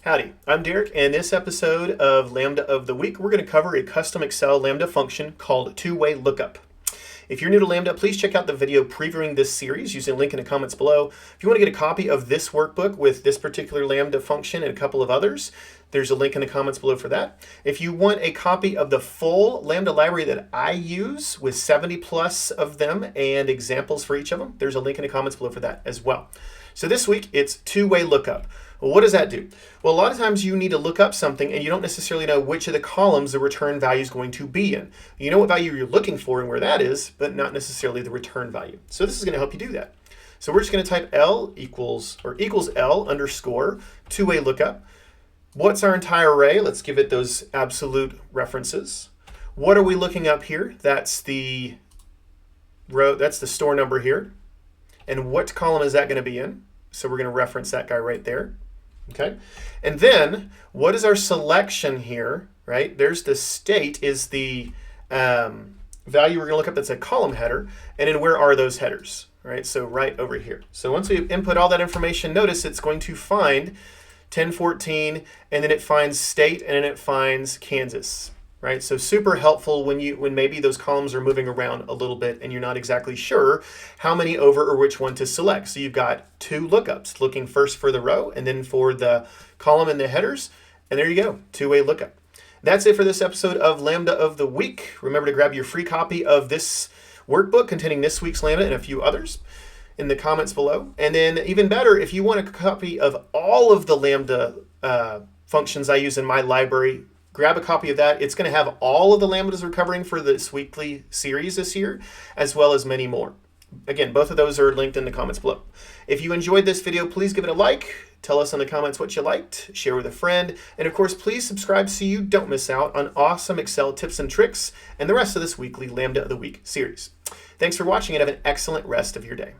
Howdy, I'm Derek, and in this episode of Lambda of the Week, we're going to cover a custom Excel Lambda function called two-way lookup. If you're new to Lambda, please check out the video previewing this series using a link in the comments below. If you want to get a copy of this workbook with this particular Lambda function and a couple of others, there's a link in the comments below for that. If you want a copy of the full Lambda library that I use with 70 plus of them and examples for each of them, there's a link in the comments below for that as well. So this week, it's two-way lookup. Well, what does that do? Well, a lot of times you need to look up something and you don't necessarily know which of the columns the return value is going to be in. You know what value you're looking for and where that is, but not necessarily the return value. So this is going to help you do that. So we're just going to type L equals L underscore two-way lookup. What's our entire array? Let's give it those absolute references. What are we looking up here? That's the row, that's the store number here. And what column is that going to be in? So we're going to reference that guy right there. Okay, and then what is our selection here, right? There's the state is the value we're going to look up that's a column header, and then where are those headers, right? So right over here. So once we input all that information, notice it's going to find 1014, and then it finds state, and then it finds Kansas, right? So super helpful when maybe those columns are moving around a little bit and you're not exactly sure how many over or which one to select. So you've got two lookups, looking first for the row and then for the column and the headers. And there you go, two-way lookup. That's it for this episode of Lambda of the Week. Remember to grab your free copy of this workbook containing this week's Lambda and a few others in the comments below. And then even better, if you want a copy of all of the Lambda functions I use in my library, grab a copy of that. It's going to have all of the Lambdas we're covering for this weekly series this year, as well as many more. Again, both of those are linked in the comments below. If you enjoyed this video, please give it a like. Tell us in the comments what you liked. Share with a friend. And of course, please subscribe so you don't miss out on awesome Excel tips and tricks and the rest of this weekly Lambda of the Week series. Thanks for watching and have an excellent rest of your day.